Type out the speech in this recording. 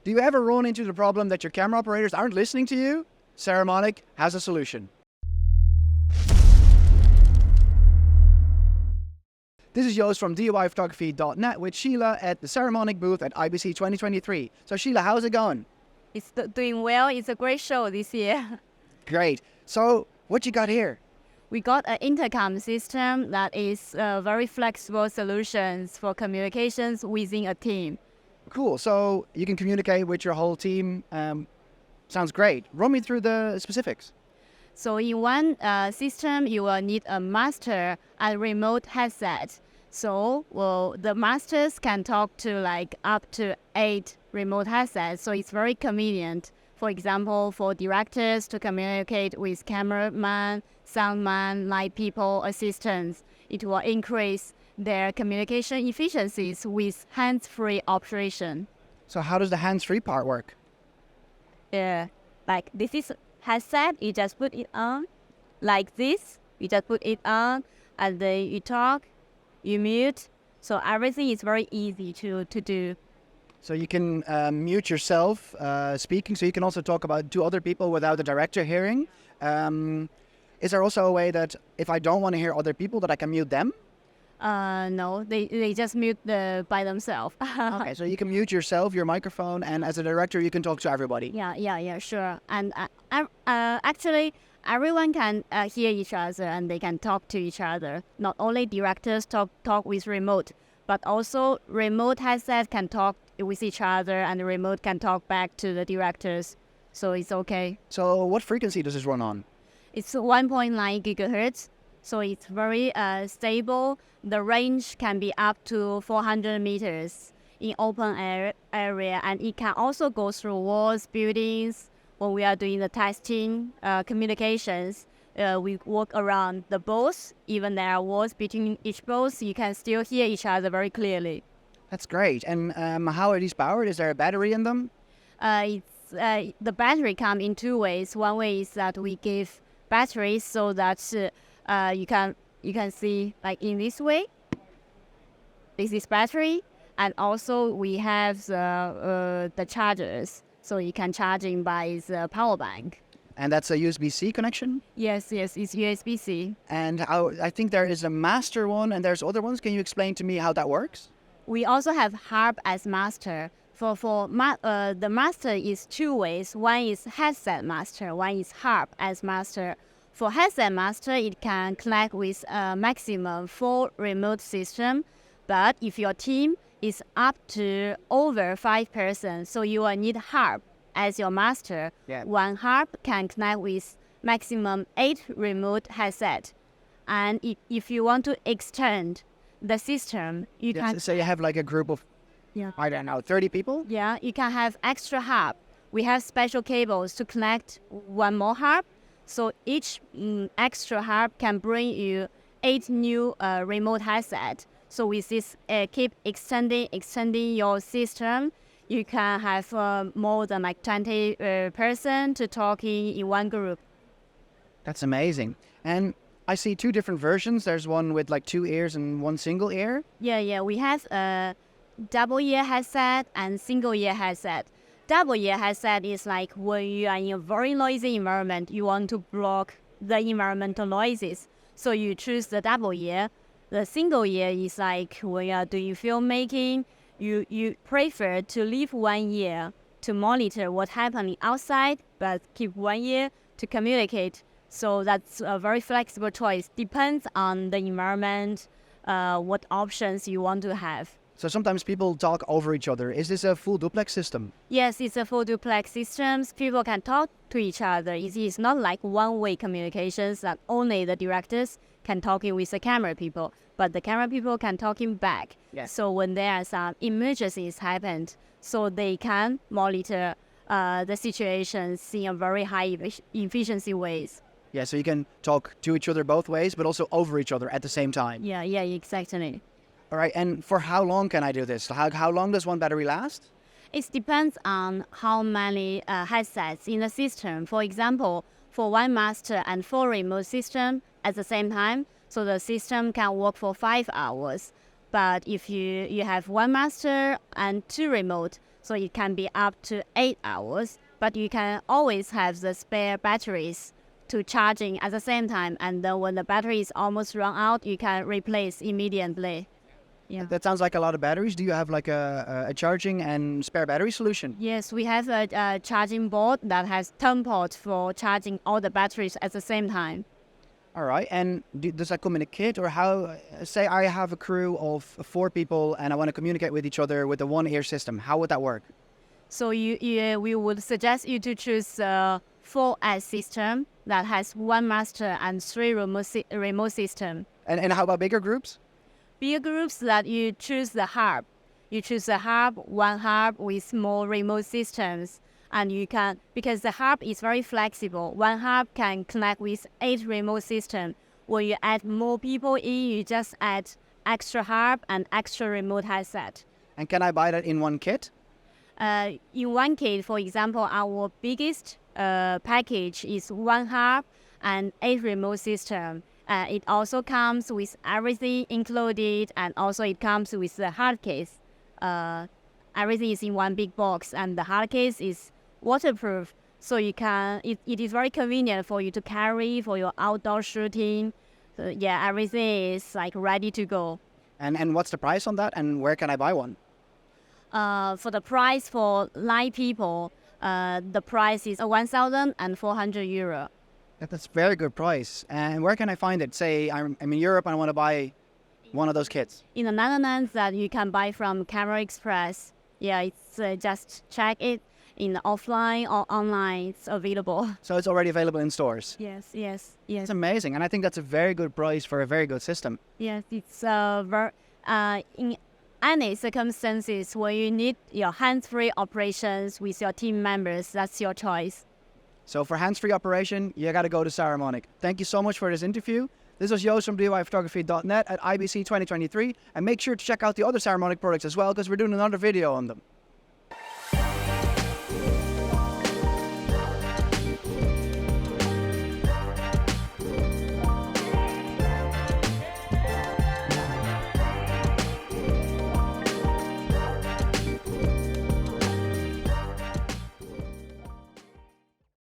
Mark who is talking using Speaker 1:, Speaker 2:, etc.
Speaker 1: Do you ever run into the problem that your camera operators aren't listening to you? Saramonic has a solution. This is Joost from DIYPhotography.net with Sheila at the Saramonic booth at IBC 2023. So Sheila, how's it going?
Speaker 2: It's doing well. It's a great show this year.
Speaker 1: Great. So what you got here?
Speaker 2: We got an intercom system that is very flexible solutions for communications within a team.
Speaker 1: Cool. So you can communicate with your whole team. Sounds great. Run me through the specifics.
Speaker 2: So in one system, you will need a master and remote headset. So the masters can talk to like up to 8 remote headsets. So it's very convenient. For example, for directors to communicate with cameraman, soundman, light people, assistants, it will increase their communication efficiencies with hands-free operation.
Speaker 1: So how does the hands-free part work?
Speaker 2: Like this is headset, you just put it on. Like this, you just put it on, and then you talk, you mute. So everything is very easy to do.
Speaker 1: So you can mute yourself speaking, so you can also talk to other people without the director hearing. Is there also a way that if I don't want to hear other people, that I can mute them?
Speaker 2: No, they just mute by themselves.
Speaker 1: Okay, so you can mute yourself, your microphone, and as a director, you can talk to everybody.
Speaker 2: Yeah, sure. And actually, everyone can hear each other and they can talk to each other. Not only directors talk with remote, but also remote headsets can talk with each other and the remote can talk back to the directors. So it's okay.
Speaker 1: So what frequency does this run on?
Speaker 2: It's 1.9 gigahertz. So it's very stable. The range can be up to 400 meters in open area, and it can also go through walls, buildings. When we are doing the testing, communications, we walk around the booths. Even there are walls between each booth, you can still hear each other very clearly.
Speaker 1: That's great. And how are these powered? Is there a battery in them?
Speaker 2: The battery comes in 2 ways. One way is that we give batteries so that you can see like in this way. This is battery, and also we have the chargers, so you can charging by the power bank.
Speaker 1: And that's a USB-C connection?
Speaker 2: Yes, it's USB-C.
Speaker 1: And I think there is a master one, and there's other ones. Can you explain to me how that works?
Speaker 2: We also have harp as master. The master is 2 ways. One is headset master. One is harp as master. For headset master, it can connect with a maximum 4 remote system. But if your team is up to over 5 persons, so you will need harp as your master.
Speaker 1: Yeah.
Speaker 2: One harp can connect with maximum 8 remote headset. And if you want to extend the system, you can...
Speaker 1: So you have like a group of, I don't know, 30 people?
Speaker 2: Yeah, you can have extra harp. We have special cables to connect one more harp. So each extra harp can bring you 8 new remote headset. So with this, keep extending your system. You can have more than like 20 person to talk in one group.
Speaker 1: That's amazing. And I see 2 different versions. There's one with like 2 ears and 1 single ear.
Speaker 2: Yeah. We have a double ear headset and single ear headset. Double ear headset is like when you are in a very noisy environment, you want to block the environmental noises. So you choose the double ear. The single ear is like when you are doing filmmaking, you prefer to leave one ear to monitor what's happening outside, but keep one ear to communicate. So that's a very flexible choice. Depends on the environment, what options you want to have.
Speaker 1: So sometimes people talk over each other. Is this a full duplex system?
Speaker 2: Yes, it's a full duplex system. People can talk to each other. It is not like one-way communications that only the directors can talk with the camera people, but the camera people can talk in back.
Speaker 1: Yes.
Speaker 2: So when there are some emergencies happened, so they can monitor the situations in a very high efficiency ways.
Speaker 1: Yeah, so you can talk to each other both ways, but also over each other at the same time.
Speaker 2: Yeah, exactly.
Speaker 1: All right, and for how long can I do this? How long does one battery last?
Speaker 2: It depends on how many headsets in the system. For example, for one master and 4 remote system at the same time, so the system can work for 5 hours. But if you have one master and 2 remote, So it can be up to 8 hours, but you can always have the spare batteries to charging at the same time. And then when the battery is almost run out, you can replace immediately. Yeah.
Speaker 1: That sounds like a lot of batteries. Do you have like a charging and spare battery solution?
Speaker 2: Yes, we have a charging board that has 10 ports for charging all the batteries at the same time.
Speaker 1: All right. And does that come in a kit, or how? Say I have a crew of 4 people and I want to communicate with each other with a one-ear system. How would that work?
Speaker 2: So we would suggest you to choose a 4S system that has 1 master and 3 remote system.
Speaker 1: And how about bigger groups?
Speaker 2: Bigger groups that you choose the hub. You choose a hub, 1 hub with more remote systems. And you can, because the hub is very flexible, 1 hub can connect with 8 remote systems. When you add more people in, you just add extra hub and extra remote headset.
Speaker 1: And can I buy that in one kit?
Speaker 2: In one kit, for example, our biggest package is 1 hub and 8 remote system. It also comes with everything included, and also it comes with the hard case. Everything is in one big box, and the hard case is waterproof, so you can. It is very convenient for you to carry for your outdoor shooting. So yeah, everything is like ready to go.
Speaker 1: And what's the price on that? And where can I buy one?
Speaker 2: For the price for 9 people, the price is €1,400.
Speaker 1: That's a very good price. And where can I find it? Say I'm in Europe and I want to buy one of those kits.
Speaker 2: In the Netherlands, that you can buy from Camera Express. Yeah, it's just check it in offline or online. It's available.
Speaker 1: So it's already available in stores.
Speaker 2: Yes.
Speaker 1: It's amazing, and I think that's a very good price for a very good system.
Speaker 2: Yes, it's in any circumstances where you need your hands-free operations with your team members, that's your choice.
Speaker 1: So for hands-free operation, you got to go to Saramonic. Thank you so much for this interview. This was Joost from DIYPhotography.net at IBC 2023. And make sure to check out the other Saramonic products as well, because we're doing another video on them.